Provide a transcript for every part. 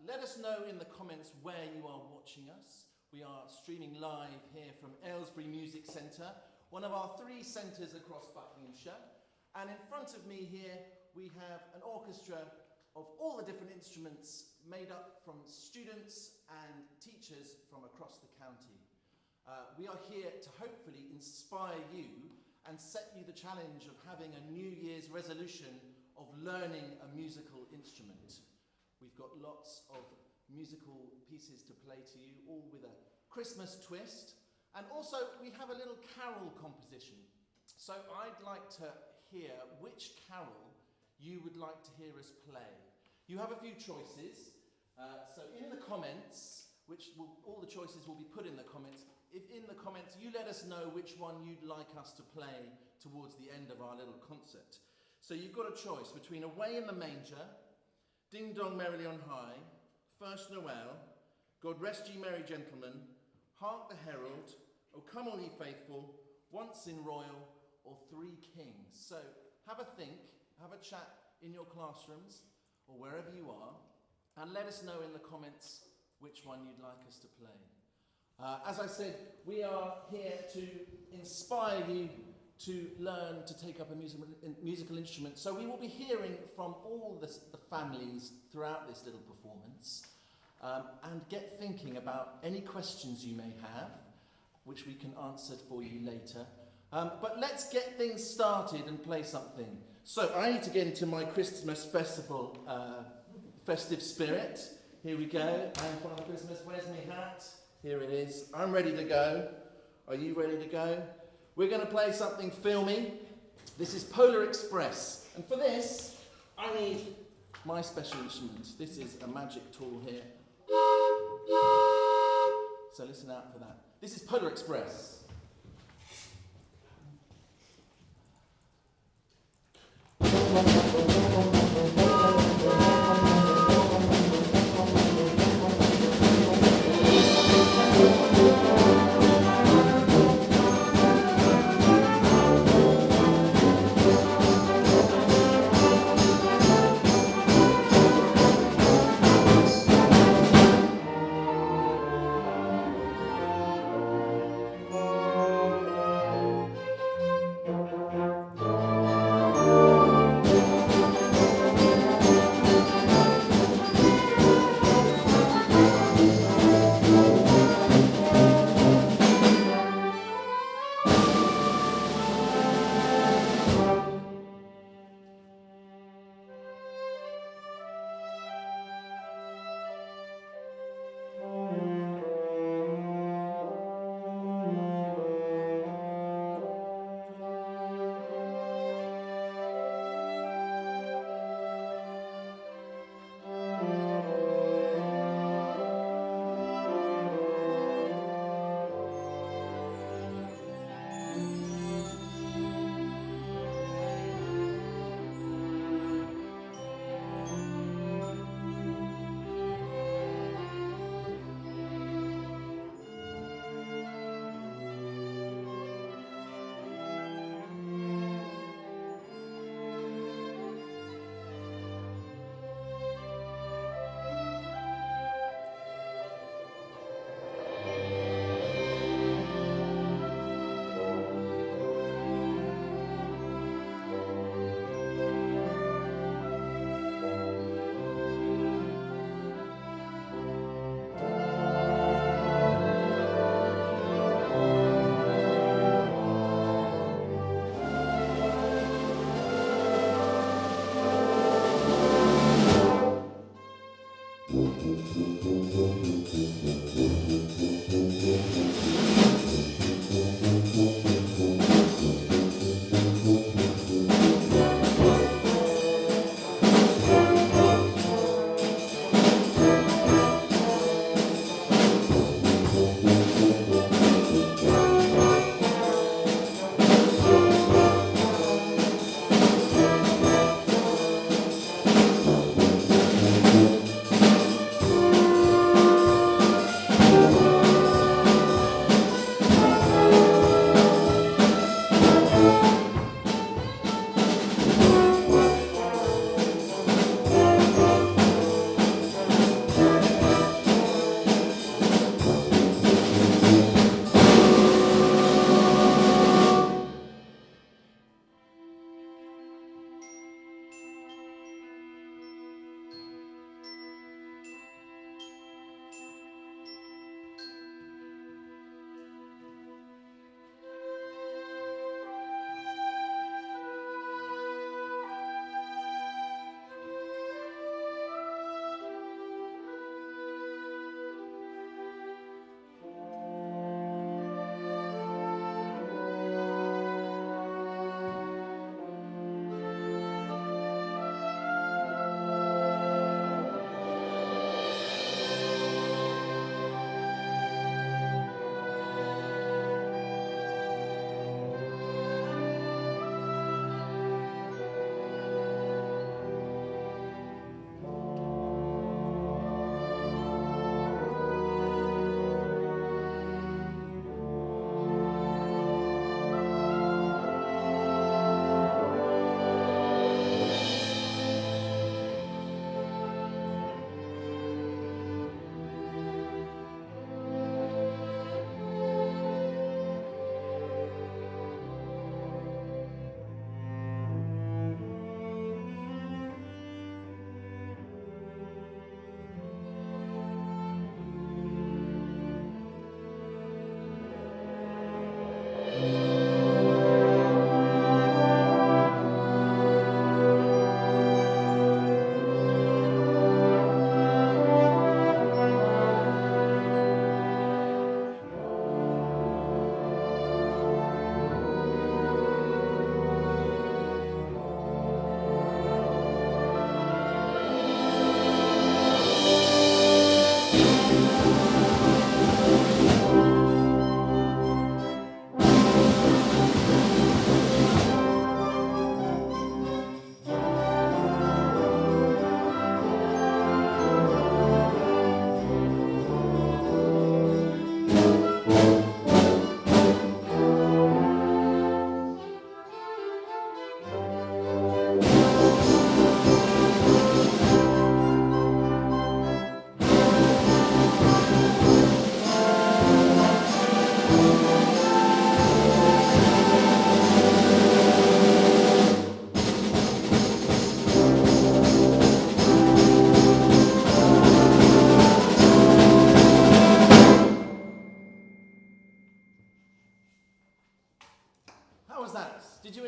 Let us know in the comments where you are watching us. We are streaming live here from Aylesbury Music Centre, one of our 3 centres across Buckinghamshire. And in front of me here, we have an orchestra of all the different instruments made up from students and teachers from across the county. We are here to hopefully inspire you and set you the challenge of having a New Year's resolution of learning a musical instrument. We've got lots of musical pieces to play to you, all with a Christmas twist. And also we have a little carol composition. So I'd like to hear which carol you would like to hear us play. You have a few choices. So in the comments, all the choices will be put in the comments. If in the comments you let us know which one you'd like us to play towards the end of our little concert. So you've got a choice between Away in the Manger, Ding Dong Merrily on High, First Noel, God Rest Ye Merry Gentlemen, Hark the Herald, O Come All Ye Faithful, Once in Royal, or Three Kings. So have a think, have a chat in your classrooms or wherever you are, and let us know in the comments which one you'd like us to play. As I said, we are here to inspire you to learn to take up a musical instrument. So we will be hearing from all the families throughout this little performance, and get thinking about any questions you may have, which we can answer for you later. But let's get things started and play something. So I need to get into my Christmas festival festive spirit. Here we go. I'm Father Christmas. Where's my hat? Here it is. I'm ready to go. Are you ready to go? We're going to play something filmy. This is Polar Express. And for this, I need my special instrument. This is a magic tool here. So listen out for that. This is Polar Express.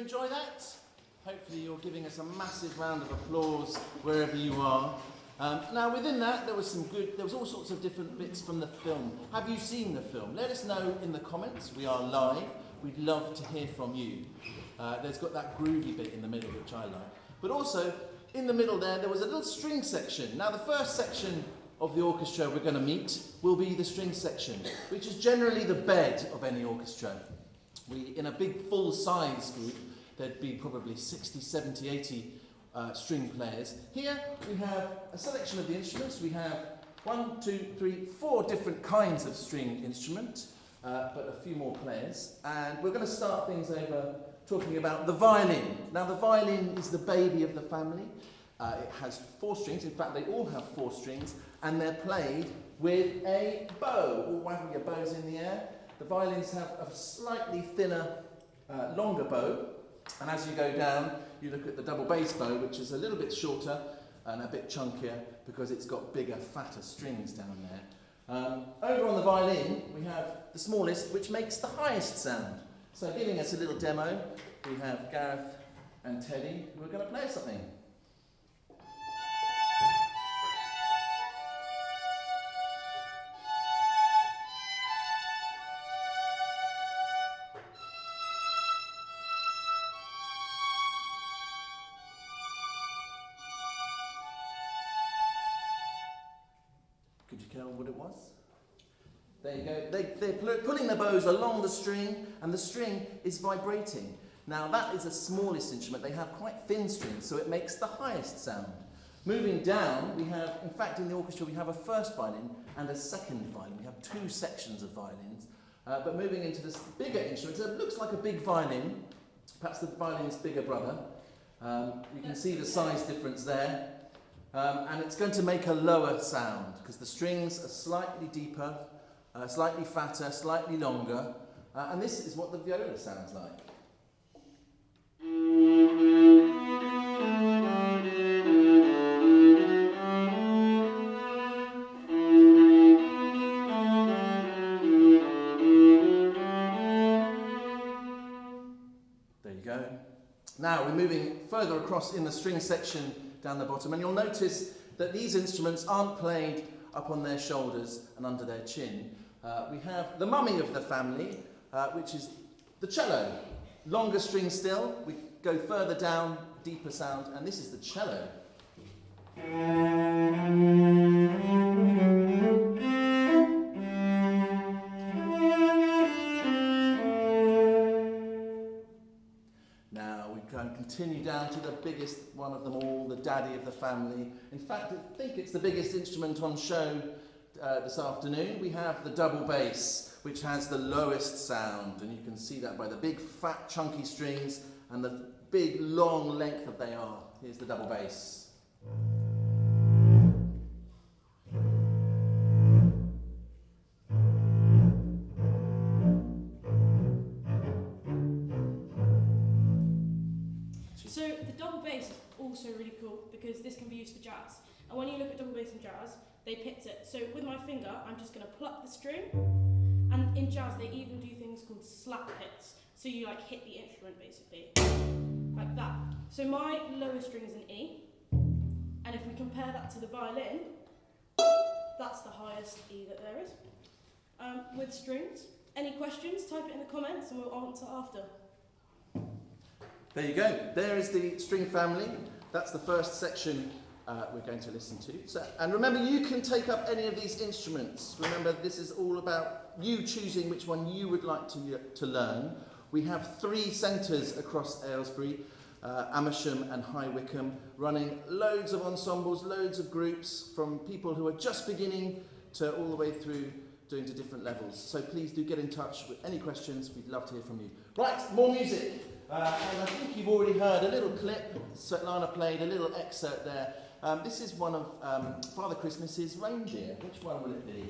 enjoy that? Hopefully you're giving us a massive round of applause wherever you are. Now within that there was all sorts of different bits from the film. Have you seen the film? Let us know in the comments. We are live. We'd love to hear from you. There's got that groovy bit in the middle which I like. But also in the middle there was a little string section. Now the first section of the orchestra we're going to meet will be the string section, which is generally the bed of any orchestra. In a big full-size group, there'd be probably 60, 70, 80 string players. Here we have a selection of the instruments. We have 1, 2, 3, 4 different kinds of string instrument, but a few more players. And we're going to start things over talking about the violin. Now the violin is the baby of the family. It has 4 strings. In fact, they all have 4 strings, and they're played with a bow. All waggle your bows in the air. The violins have a slightly thinner, longer bow, and as you go down, you look at the double bass bow, which is a little bit shorter and a bit chunkier because it's got bigger, fatter strings down there. Over on the violin, we have the smallest, which makes the highest sound. So giving us a little demo, we have Gareth and Teddy, who are going to play something. Could you tell what it was? There you go. They're pulling the bows along the string, and the string is vibrating. Now that is the smallest instrument. They have quite thin strings, so it makes the highest sound. Moving down, we have, in fact, in the orchestra, we have a first violin and a second violin. We have 2 sections of violins. But moving into this bigger instrument, so it looks like a big violin. Perhaps the violin's bigger brother. You can see the size difference there. And it's going to make a lower sound because the strings are slightly deeper, slightly fatter, slightly longer, and this is what the viola sounds like. There you go. Now we're moving further across in the string section down the bottom, and you'll notice that these instruments aren't played up on their shoulders and under their chin. We have the mummy of the family, which is the cello. Longer string still, we go further down, deeper sound, and this is the cello. Now we can continue down to the biggest one of them all, the daddy of the family. In fact, I think it's the biggest instrument on show this afternoon. We have the double bass, which has the lowest sound, and you can see that by the big fat chunky strings and the big long length that they are. Here's the double bass. So the double bass is also really cool because this can be used for jazz. And when you look at double bass in jazz, they pitch it. So with my finger, I'm just going to pluck the string. And in jazz, they even do things called slap hits. So you like hit the instrument basically, like that. So my lowest string is an E. And if we compare that to the violin, that's the highest E that there is. With strings, any questions, type it in the comments and we'll answer after. There you go. There is the string family. That's the first section we're going to listen to. And remember, you can take up any of these instruments. Remember, this is all about you choosing which one you would like to learn. We have 3 centres across Aylesbury, Amersham and High Wycombe, running loads of ensembles, loads of groups, from people who are just beginning to all the way through doing to different levels. So please do get in touch with any questions. We'd love to hear from you. Right, more music. And I think you've already heard a little clip. Svetlana played a little excerpt there. This is one of Father Christmas's reindeer. Which one will it be?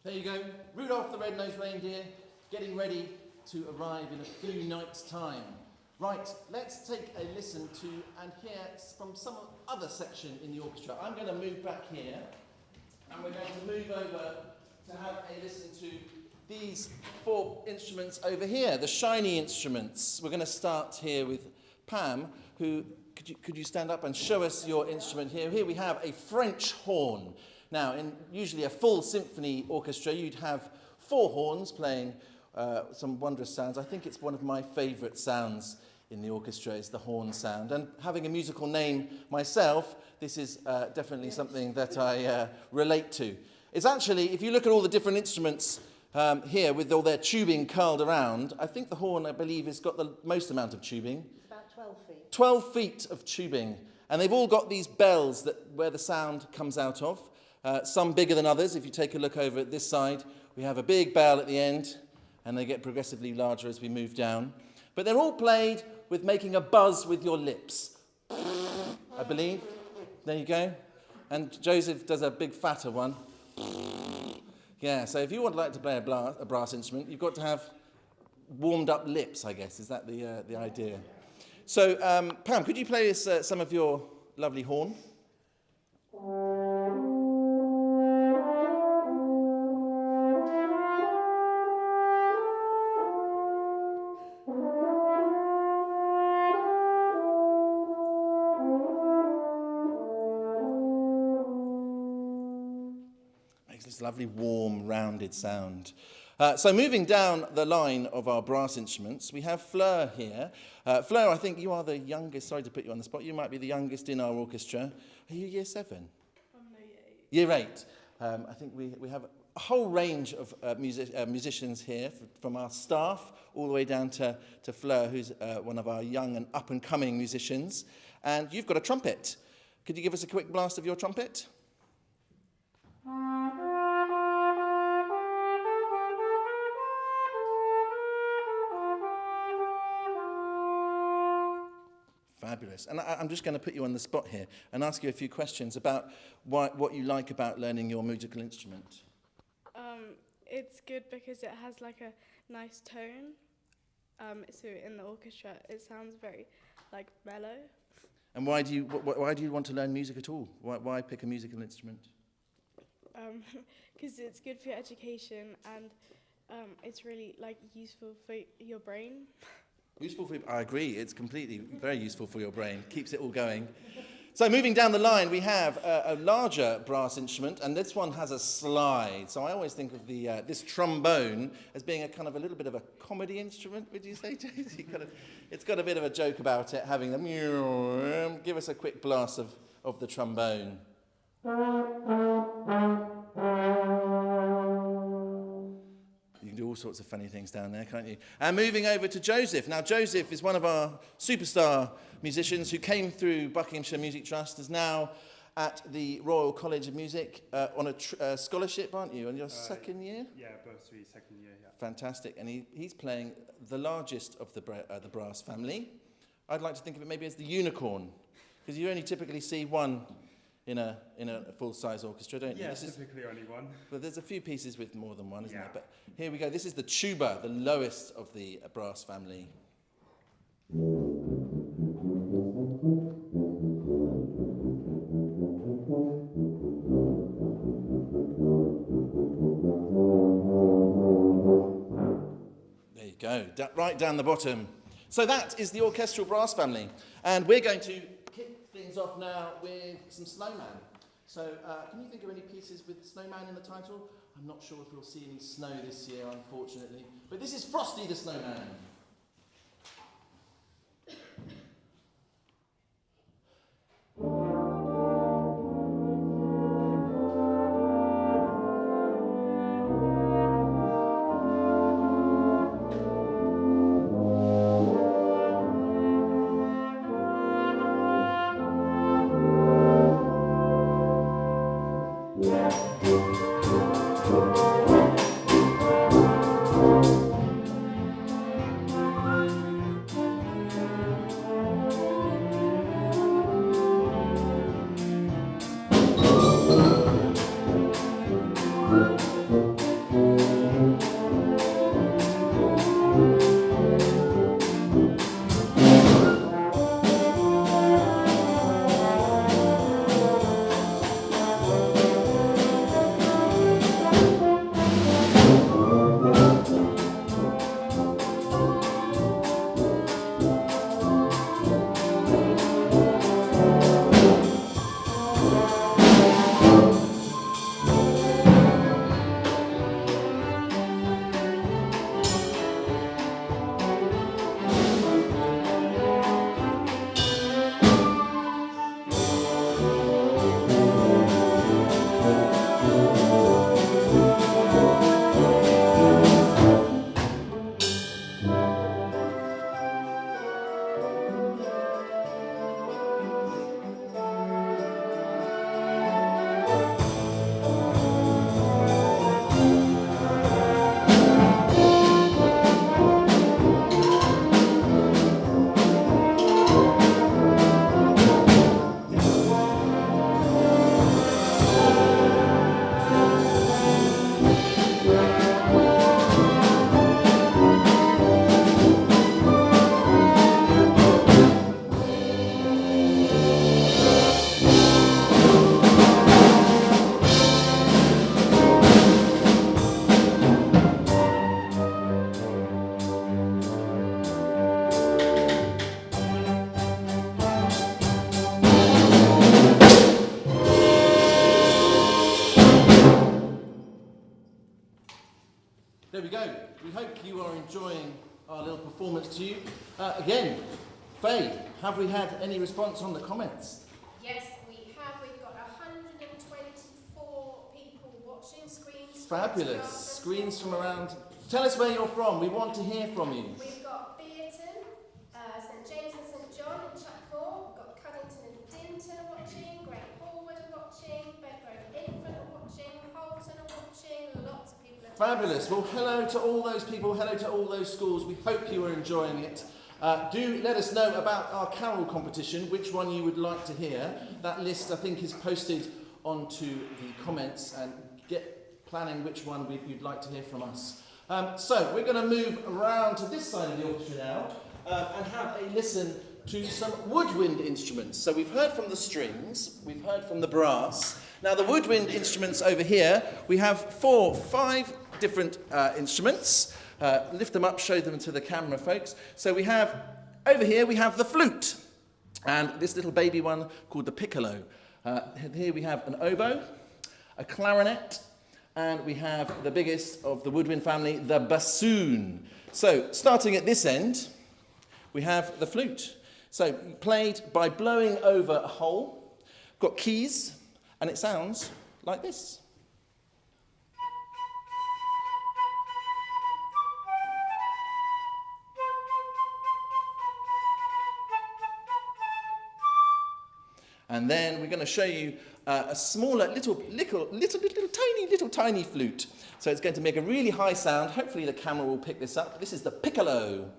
There you go, Rudolph the Red-Nosed Reindeer, getting ready to arrive in a few nights' time. Right, let's take a listen to and hear from some other section in the orchestra. I'm going to move back here, and we're going to move over to have a listen to these 4 instruments over here, the shiny instruments. We're going to start here with Pam, who, could you stand up and show us your instrument here? Here we have a French horn. Now, in usually a full symphony orchestra, you'd have 4 horns playing some wondrous sounds. I think it's one of my favourite sounds in the orchestra is the horn sound. And having a musical name myself, this is definitely something that I relate to. It's actually, if you look at all the different instruments here with all their tubing curled around, I think the horn, I believe, has got the most amount of tubing. It's about 12 feet. 12 feet of tubing. And they've all got these bells where the sound comes out of. Some bigger than others. If you take a look over at this side, we have a big bell at the end, and they get progressively larger as we move down. But they're all played with making a buzz with your lips, I believe. There you go. And Joseph does a big fatter one. Yeah, so if you would like to play a brass instrument, you've got to have warmed up lips, I guess. Is that the idea? So, Pam, could you play us some of your lovely horn? This lovely, warm, rounded sound. So moving down the line of our brass instruments, we have Fleur here. Fleur, I think you are the youngest. Sorry to put you on the spot. You might be the youngest in our orchestra. Are you year 7? I'm no year 8. Year 8. I think we have a whole range of musicians here, from our staff all the way down to Fleur, who's one of our young and up-and-coming musicians. And you've got a trumpet. Could you give us a quick blast of your trumpet? Fabulous. And I'm just going to put you on the spot here and ask you a few questions about what you like about learning your musical instrument. It's good because it has like a nice tone. So in the orchestra, it sounds very like mellow. And why do you want to learn music at all? Why pick a musical instrument? Because it's good for your education and it's really like useful for your brain. Useful for I agree. It's completely very useful for your brain. Keeps it all going. So moving down the line, we have a larger brass instrument, and this one has a slide. So I always think of this trombone as being a kind of a little bit of a comedy instrument. Would you say, Josie? It's got a bit of a joke about it, having the. Give us a quick blast of the trombone. You can do all sorts of funny things down there, can't you? And moving over to Joseph. Now, Joseph is one of our superstar musicians who came through Buckinghamshire Music Trust, is now at the Royal College of Music on a scholarship, aren't you? On your second year? Yeah, bursary, second year, yeah. Fantastic. And he's playing the largest of the brass family. I'd like to think of it maybe as the unicorn, because you only typically see one in a full-size orchestra, don't you? Yeah, typically only one. But there's a few pieces with more than one, isn't Yeah. there? But here we go. This is the tuba, the lowest of the brass family. There you go, right down the bottom. So that is the orchestral brass family. And we're going to kick things off now with some snowman. So can you think of any pieces with snowman in the title? I'm not sure if we'll see any snow this year, unfortunately. But this is Frosty the Snowman. There we go. We hope you are enjoying our little performance to you. Again, Faye, have we had any response on the comments? Yes, we have. We've got 124 people watching. Screens. Fabulous. Screens from around. Tell us where you're from. We want to hear from you. We've got Beaton, St James and St John in Chuckmore. We've got Cuddington and Dinton are watching. Great Hallwood are watching. Bedgrove Infant are watching. Holton are watching. Lots of people are Fabulous. Well, hello to all those people. Hello to all those schools. We hope you are enjoying it. Do let us know about our carol competition, which one you would like to hear. That list, I think, is posted onto the comments, and get planning which one you'd like to hear from us. So we're going to move around to this side of the orchestra now and have a listen to some woodwind instruments. So we've heard from the strings, we've heard from the brass. Now the woodwind instruments over here, we have 5 different instruments. Lift them up, show them to the camera, folks. So we have, over here, we have the flute. And this little baby one called the piccolo. Here we have an oboe, a clarinet, and we have the biggest of the woodwind family, the bassoon. So, starting at this end, we have the flute. So, played by blowing over a hole. Got keys, and it sounds like this. And then we're going to show you a smaller, little, tiny flute. So it's going to make a really high sound. Hopefully the camera will pick this up. This is the piccolo.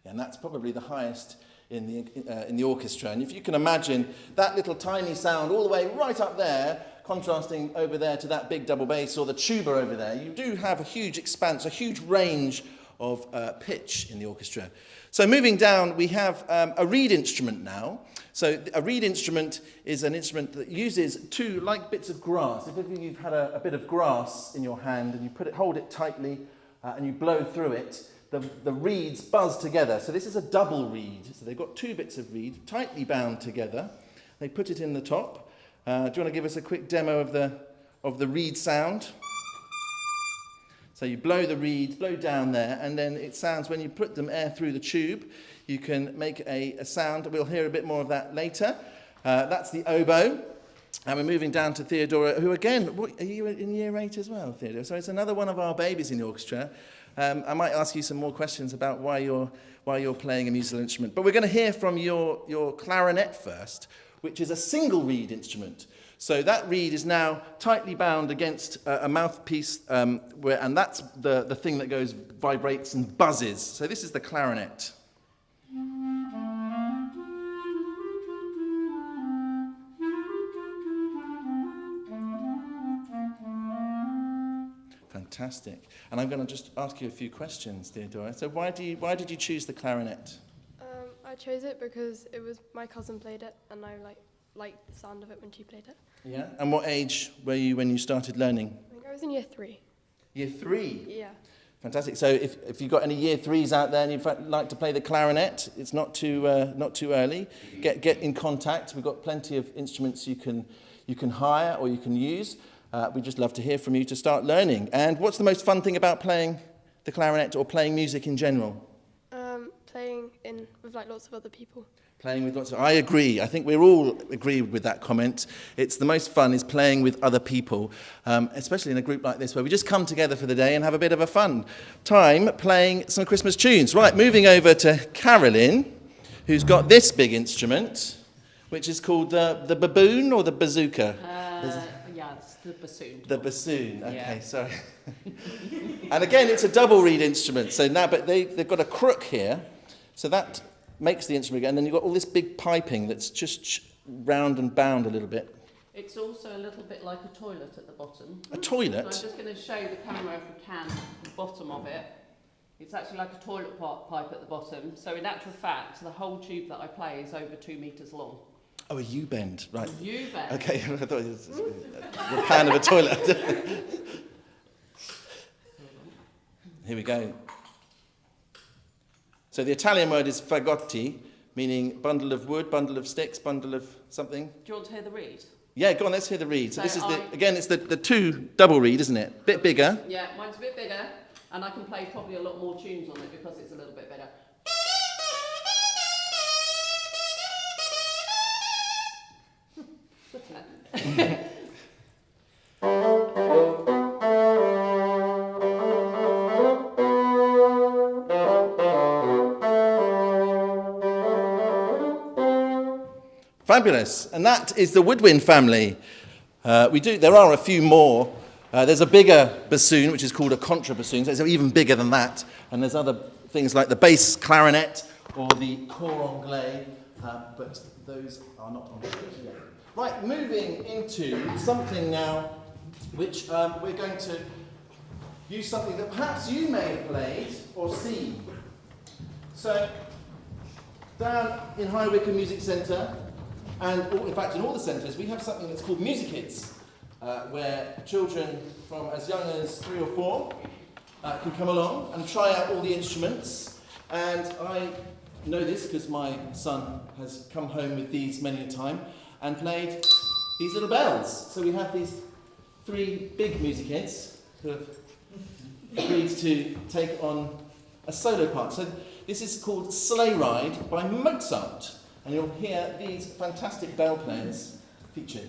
And that's probably the highest in the orchestra. And if you can imagine that little tiny sound all the way right up there, contrasting over there to that big double bass or the tuba over there, you do have a huge expanse, a huge range of pitch in the orchestra. So moving down, we have a reed instrument now. So a reed instrument is an instrument that uses 2 like bits of grass. If ever you've had a bit of grass in your hand and you hold it tightly and you blow through it, the reeds buzz together. So this is a double reed. So they've got 2 bits of reed tightly bound together. They put it in the top. Do you want to give us a quick demo of the reed sound? So you blow the reeds, blow down there, and then it sounds, when you put them air through the tube, you can make a sound. We'll hear a bit more of that later. That's the oboe. And we're moving down to Theodora, who again, are you in year 8 as well, Theodora? So it's another one of our babies in the orchestra. I might ask you some more questions about why you're playing a musical instrument. But we're going to hear from your clarinet first, which is a single reed instrument. So that reed is now tightly bound against a mouthpiece, and that's the thing that vibrates and buzzes. So this is the clarinet. Fantastic. And I'm going to just ask you a few questions, Theodora. So why did you choose the clarinet? I chose it because my cousin played it, and I liked the sound of it when she played it. Yeah. And what age were you when you started learning? I think I was in year 3. Year 3? Yeah. Fantastic. So if you've got any year 3s out there and you'd like to play the clarinet, it's not too early. Get in contact. We've got plenty of instruments you can hire or you can use. We'd just love to hear from you to start learning. And what's the most fun thing about playing the clarinet or playing music in general? Playing with lots of other people. Playing with lots of... I agree. I think we all agree with that comment. It's the most fun is playing with other people, especially in a group like this where we just come together for the day and have a bit of a fun time playing some Christmas tunes. Right, moving over to Carolyn, who's got this big instrument, which is called the baboon or the bazooka? Yeah, it's the bassoon. The bassoon. Okay, Yeah. sorry. And again, it's a double reed instrument. So now, but they've got a crook here, so that makes the instrument again. And then you've got all this big piping that's just round and bound a little bit. It's also a little bit like a toilet at the bottom. A toilet? So I'm just going to show the camera, if we can, the bottom of it. It's actually like a toilet pipe at the bottom. So in actual fact, the whole tube that I play is over 2 metres long. Oh, a U-bend, right. U-bend. Okay, I thought it was the pan of a toilet. Here we go. So the Italian word is fagotti, meaning bundle of wood, bundle of sticks, bundle of something. Do you want to hear the reed? Yeah, go on, let's hear the reed. So So this is I- again, it's the two double reed, isn't it? Bit bigger. Yeah, mine's a bit bigger, and I can play probably a lot more tunes on it because it's a little bit bigger. Good to know. Fabulous. And that is the woodwind family. There are a few more. There's a bigger bassoon, which is called a contrabassoon, so it's even bigger than that. And there's other things like the bass clarinet or the cor anglais, but those are not on show yet. Right, moving into something now, which we're going to use something that perhaps you may have played or seen. So, down in High Wycombe Music Centre, and in fact in all the centres, we have something that's called Music Kids, where children from as young as 3 or 4 can come along and try out all the instruments. And I know this because my son has come home with these many a time and played these little bells. So we have these 3 big music kids who have agreed to take on a solo part. So this is called Sleigh Ride by Mozart. And you'll hear these fantastic bell players featured.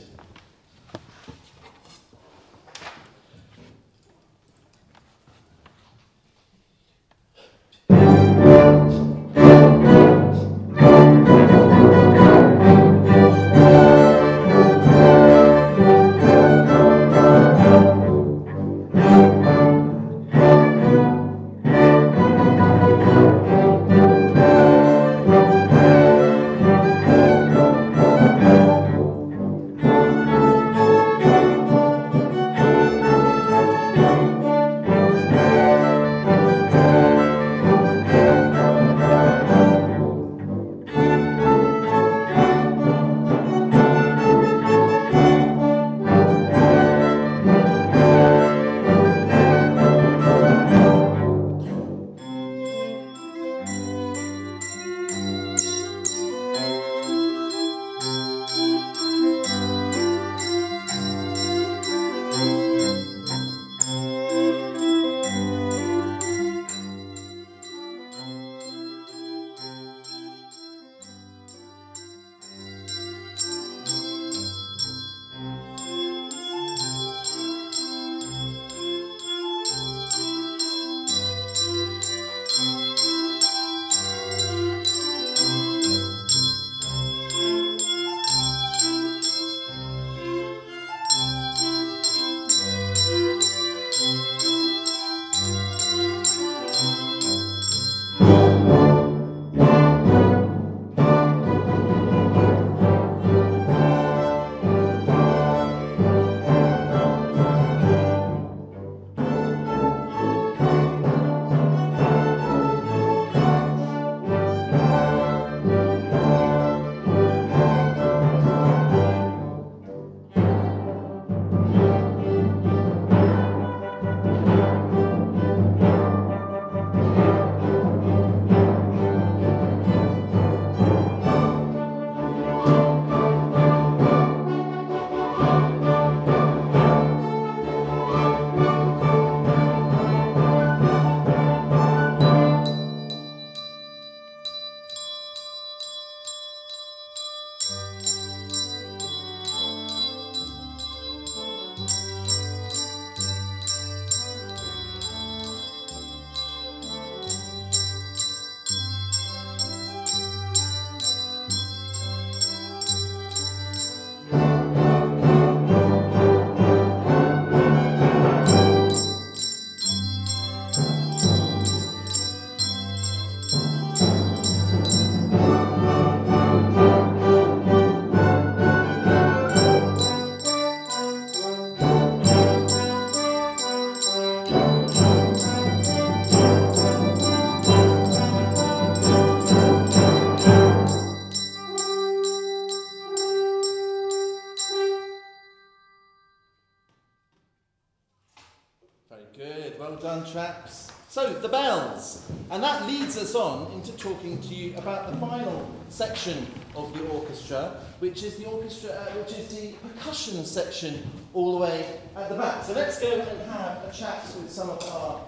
Very good. Well done, chaps. So, the bells. And that leads us on into talking to you about the final section of the orchestra, which is the percussion section all the way at the back. So let's go and have a chat with some of our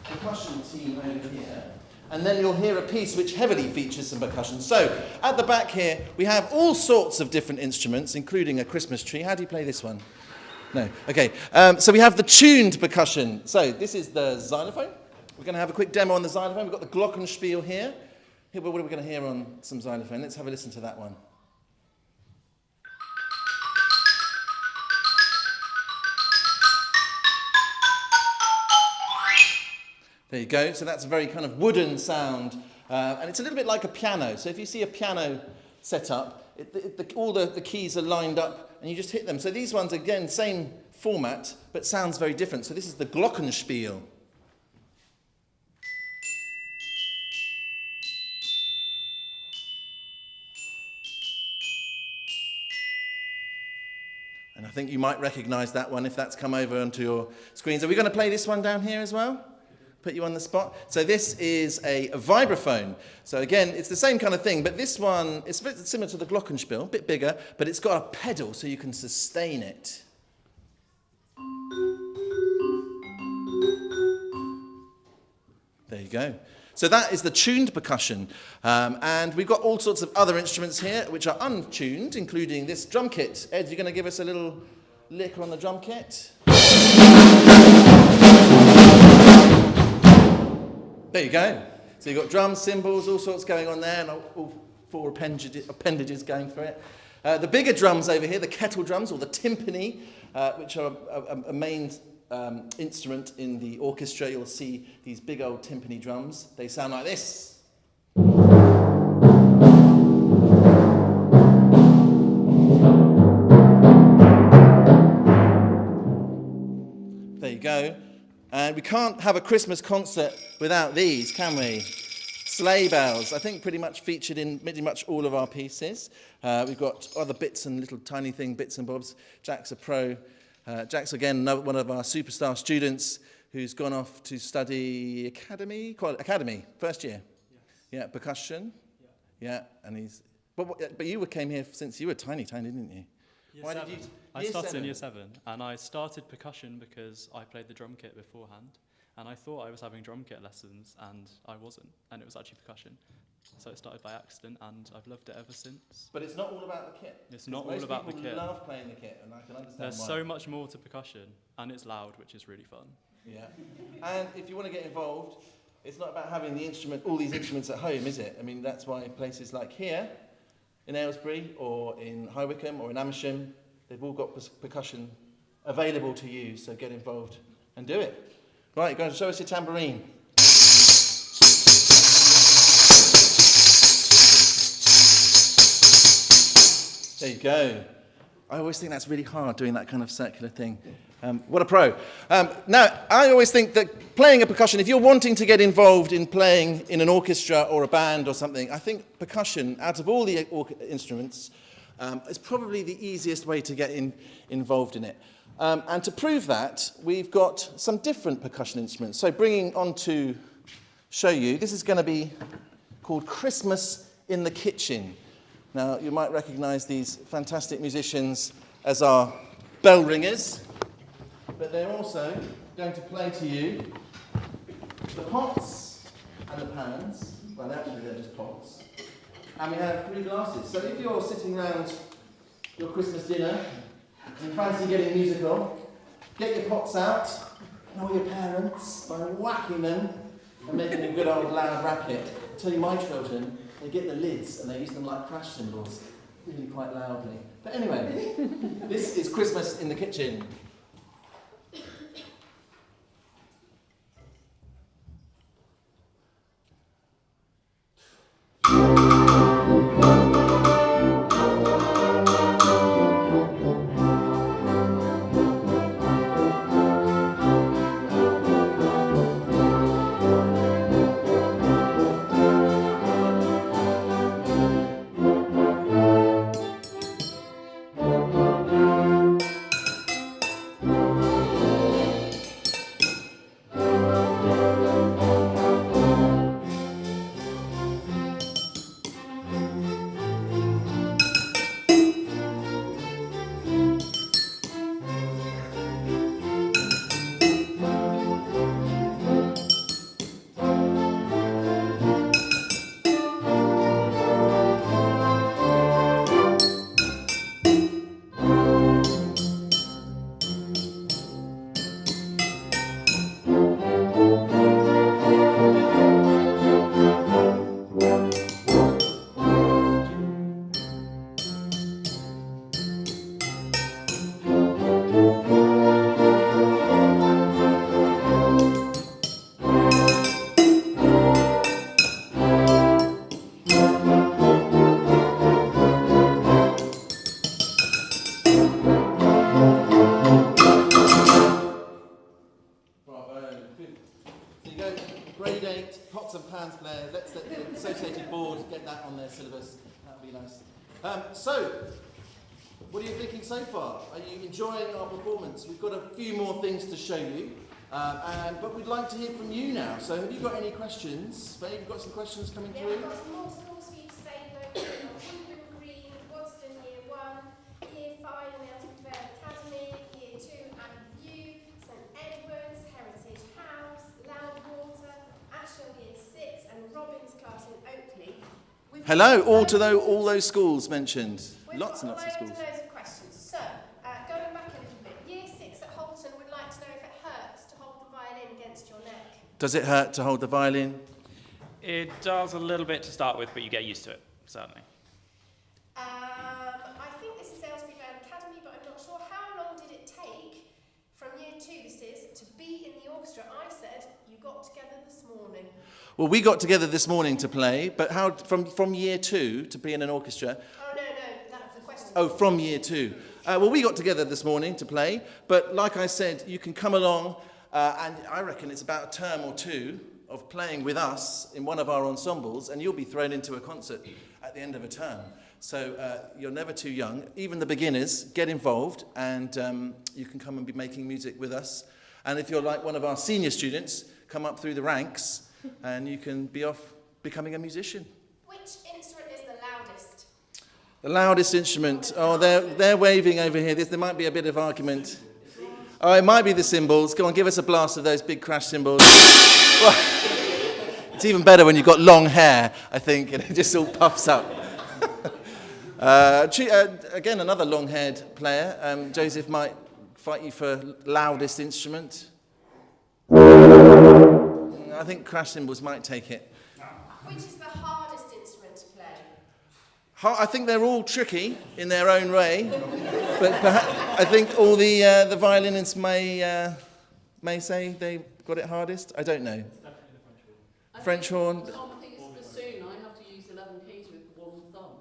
percussion team over here. And then you'll hear a piece which heavily features some percussion. So, at the back here, we have all sorts of different instruments, including a Christmas tree. How do you play this one? No. Okay. So we have the tuned percussion. So this is the xylophone. We're going to have a quick demo on the xylophone. We've got the glockenspiel here. What are we going to hear on some xylophone? Let's have a listen to that one. There you go. So that's a very kind of wooden sound. And it's a little bit like a piano. So if you see a piano set up, all the keys are lined up and you just hit them. So these ones, again, same format, but sounds very different. So this is the glockenspiel. And I think you might recognise that one if that's come over onto your screens. Are we going to play this one down here as well? Put you on the spot. So this is a vibraphone. So again, it's the same kind of thing, but this one is similar to the glockenspiel, a bit bigger, but it's got a pedal so you can sustain it. There you go. So that is the tuned percussion. And we've got all sorts of other instruments here which are untuned, including this drum kit. Ed, you're going to give us a little lick on the drum kit? There you go. So you've got drums, cymbals, all sorts going on there, and all four appendages going for it. The bigger drums over here, the kettle drums, or the timpani, which are a main instrument in the orchestra. You'll see these big old timpani drums. They sound like this. There you go. And we can't have a Christmas concert without these, can we? Sleigh bells, I think pretty much featured in pretty much all of our pieces. We've got other bits and little tiny bits and bobs. Jack's a pro. Jack's, again, one of our superstar students who's gone off to study academy, first year. Yes. Yeah, percussion. Yeah, and he's... But you came here since you were tiny, didn't you? Why did you... I started in year 7, and I started percussion because I played the drum kit beforehand, and I thought I was having drum kit lessons, and I wasn't, and it was actually percussion. So it started by accident, and I've loved it ever since. But it's not all about the kit. It's not all about the kit. Most people love playing the kit, and I can understand There's why. so much more to percussion, and it's loud, which is really fun. Yeah. And if you want to get involved, it's not about having all these instruments at home, is it? I mean, that's why places like here, in Aylesbury, or in High Wycombe, or in Amersham, they've all got percussion available to you, so get involved and do it. Right, go and show us your tambourine. There you go. I always think that's really hard, doing that kind of circular thing. What a pro. Now, I always think that playing a percussion, if you're wanting to get involved in playing in an orchestra or a band or something, I think percussion, out of all the instruments, is probably the easiest way to get involved in it. And to prove that, we've got some different percussion instruments. So bringing on to show you, this is going to be called Christmas in the Kitchen. Now, you might recognise these fantastic musicians as our bell ringers, but they're also going to play to you the pots and the pans. Well, actually, they're just pots. And we have 3 glasses. So if you're sitting around your Christmas dinner and fancy getting musical, get your pots out, annoy your parents by whacking them and making a good old loud racket. I tell you, my children, they get the lids and they use them like crash cymbals, really quite loudly. But anyway, this is Christmas in the Kitchen. the Associated Board get that on their syllabus. That would be nice. So, what are you thinking so far? Are you enjoying our performance? We've got a few more things to show you, but we'd like to hear from you now. So have you got any questions? Faye, you've got some questions coming Yeah, through? we've got some more schools for you to say hello to. Woodland Green, Wadston Year 1, Year 5 in Aylesbury Vale Academy, Year 2 at View, St Edward's, Heritage House, Loudwater, Ashhill Year 6 and Robin's class in Oakley. Hello, all those schools mentioned. We've Lots and got lots of schools. loads of questions. So, going back a little bit, Year 6 at Holton would like to know if it hurts to hold the violin against your neck. Does it hurt to hold the violin? It does a little bit to start with, but you get used to it, certainly. I think this is Aylesbury Vale Academy, but I'm not sure. How long did it take from Year 2, this is, to be in the orchestra? I said you got together this morning. Well, we got together this morning to play, but how from year 2 to be in an orchestra? Oh, no, that was the question. Oh, from year 2. Well, we got together this morning to play, but like I said, you can come along, and I reckon it's about a term or two of playing with us in one of our ensembles, and you'll be thrown into a concert at the end of a term. So you're never too young. Even the beginners, get involved, and you can come and be making music with us. And if you're like one of our senior students, come up through the ranks, and you can be off becoming a musician. Which instrument is the loudest? The loudest instrument. Oh, they're waving over here. There might be a bit of argument. Oh, it might be the cymbals. Go on, give us a blast of those big crash cymbals. Well, it's even better when you've got long hair, I think, and it just all puffs up. Again, another long-haired player. Joseph might fight you for loudest instrument. I think crash cymbals might take it. Which is the hardest instrument to play? I think they're all tricky in their own way, but perhaps, I think all the violinists may say they got it hardest. I don't know. French horn. Tom, I think it's the bassoon. I have to use 11 keys with one thumb.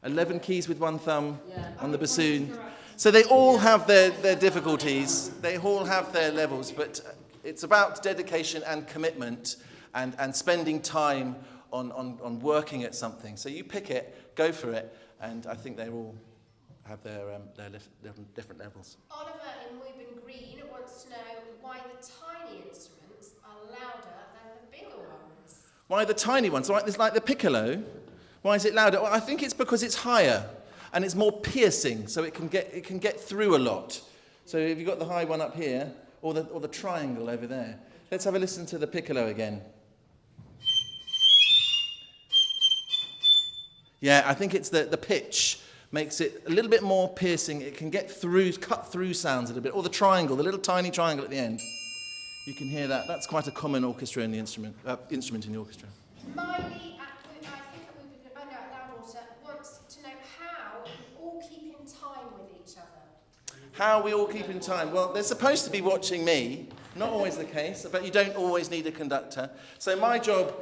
11 keys with one thumb Yeah. on the bassoon. So they all have their difficulties. They all have their levels, but it's about dedication and commitment and spending time on working at something. So you pick it, go for it, and I think they all have their different levels. Oliver in Woburn Green wants to know why the tiny instruments are louder than the bigger ones. Why the tiny ones? It's like the piccolo. Why is it louder? Well, I think it's because it's higher and it's more piercing, so it can get through a lot. So if you've got the high one up here, or the triangle over there. Let's have a listen to the piccolo again. Yeah, I think it's the pitch makes it a little bit more piercing. It can cut through sounds a little bit. Or the triangle, the little tiny triangle at the end. You can hear that. That's quite a common orchestra in the instrument in the orchestra. Miley at Loudwater wants to know how you all keep in time with each other. How we all keep in time? Well, they're supposed to be watching me. Not always the case, but you don't always need a conductor. So my job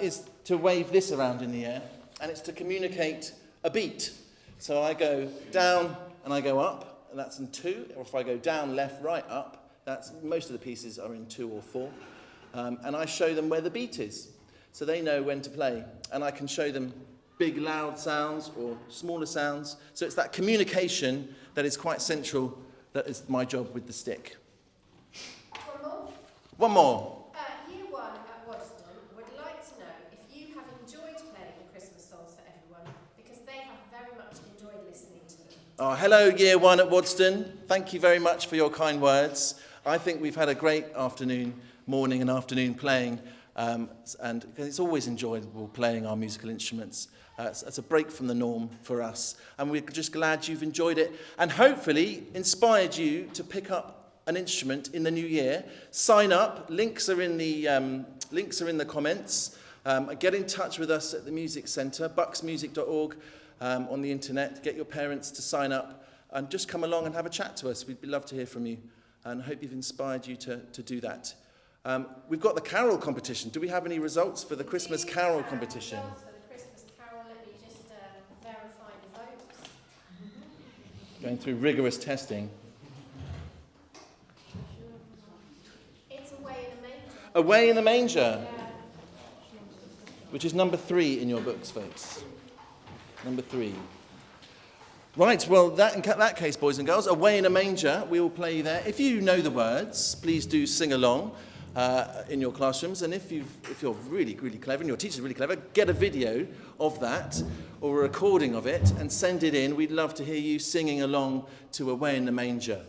is to wave this around in the air, and it's to communicate a beat. So I go down and I go up, and that's in 2. Or if I go down, left, right, up, most of the pieces are in 2 or 4. And I show them where the beat is. So they know when to play. And I can show them big, loud sounds or smaller sounds. So it's that communication that is quite central. That is my job with the stick. One more. One more. Year 1 at Wadston would like to know if you have enjoyed playing the Christmas songs for everyone, because they have very much enjoyed listening to them. Oh, hello, Year 1 at Wadston. Thank you very much for your kind words. I think we've had a great morning and afternoon playing, and it's always enjoyable playing our musical instruments. It's a break from the norm for us, and we're just glad you've enjoyed it, and hopefully inspired you to pick up an instrument in the new year. Sign up. Links are in the comments. Get in touch with us at the Music Centre, bucksmusic.org, on the internet. Get your parents to sign up, and just come along and have a chat to us. We'd love to hear from you, and I hope you've inspired you to do that. We've got the carol competition. Do we have any results for the Christmas carol competition? Results for the Christmas carol, let me just verify the votes. Going through rigorous testing. It's Away in a Manger. Away in the Manger. which is number 3 in your books, folks. Number 3. Right, well, in that case, boys and girls, Away in a Manger, we will play there. If you know the words, please do sing along in your classrooms. And if you're really, really clever and your teacher's really clever, get a video of that or a recording of it and send it in. We'd love to hear you singing along to Away in the Manger.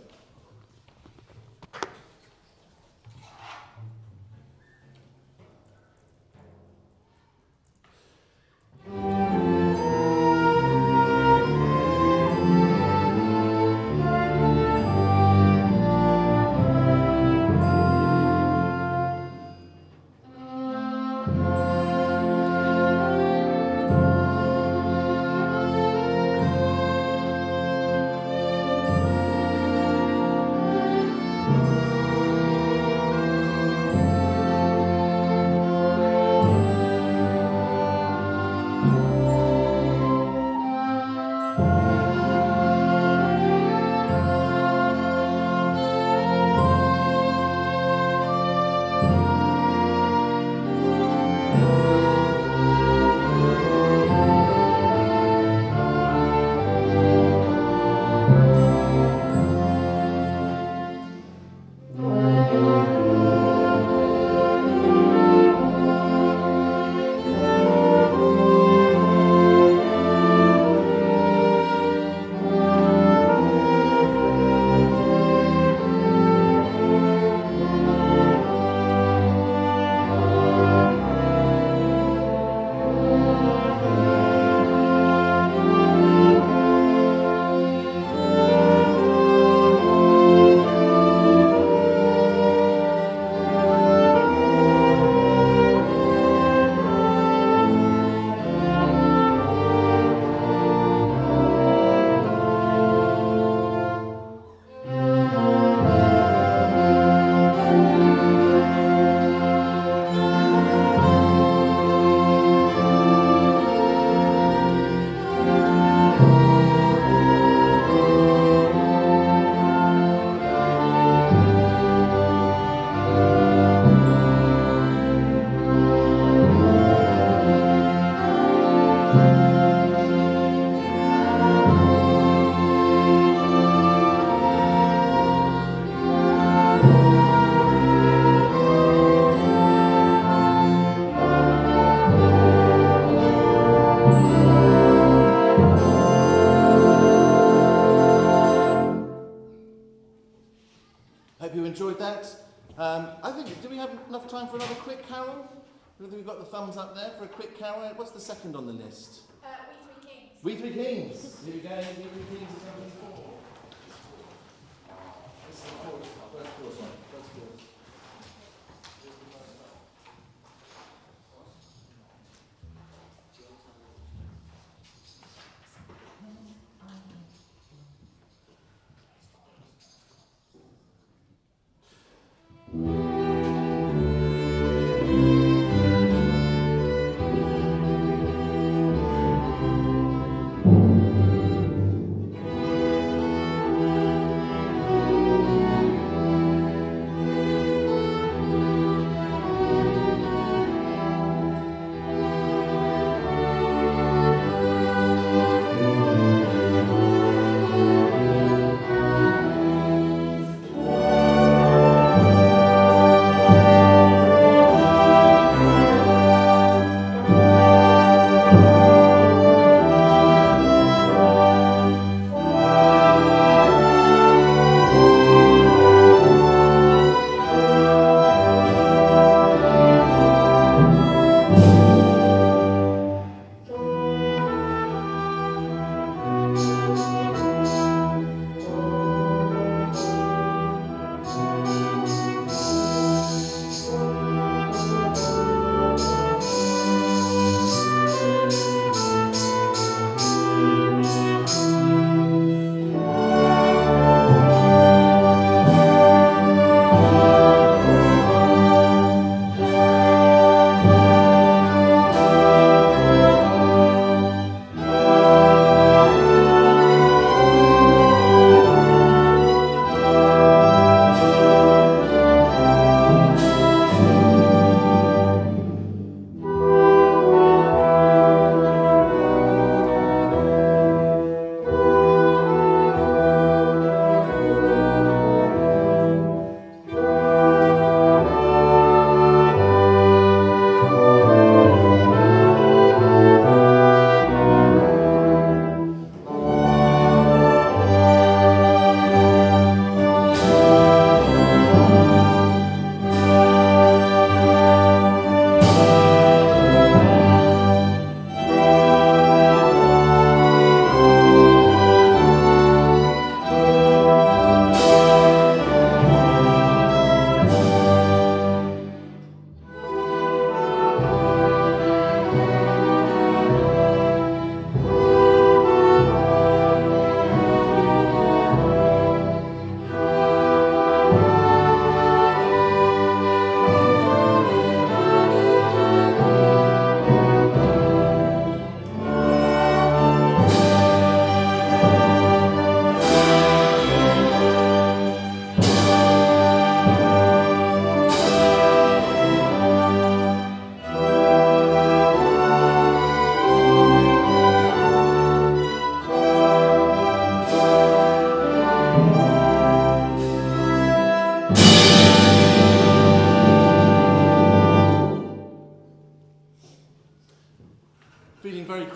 Hope you enjoyed that. I think, do we have enough time for another quick carol? I think we've got the thumbs up there for a quick carol. What's the second on the list? We Three Kings. Here we go. We Three Kings is number 4. This is the chorus. First chorus. First chorus.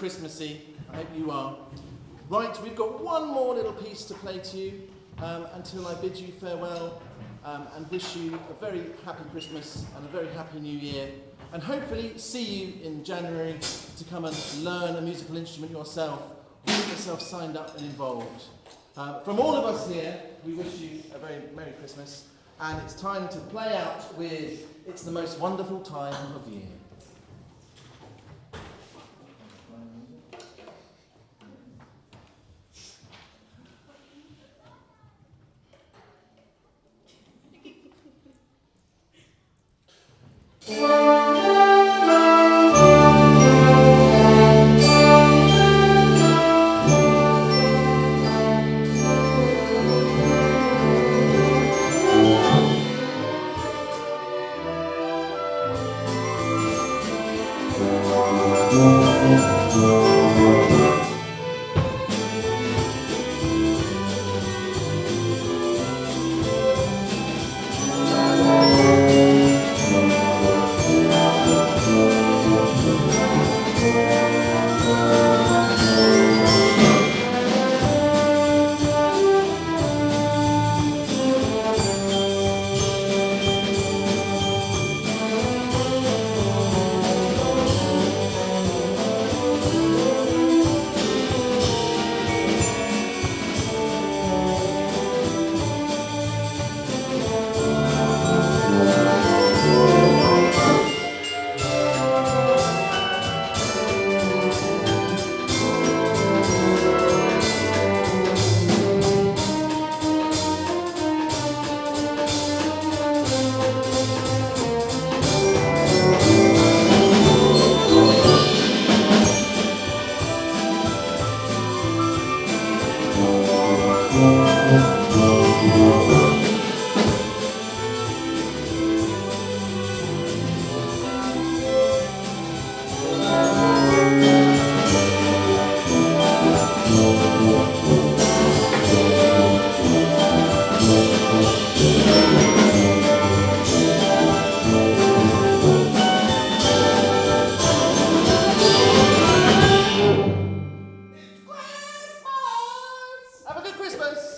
Christmassy. I hope you are. Right, we've got one more little piece to play to you until I bid you farewell and wish you a very happy Christmas and a very happy New Year. And hopefully see you in January to come and learn a musical instrument yourself, or get yourself signed up and involved. From all of us here, we wish you a very Merry Christmas, and it's time to play out with It's the Most Wonderful Time of Year. Have a good Christmas!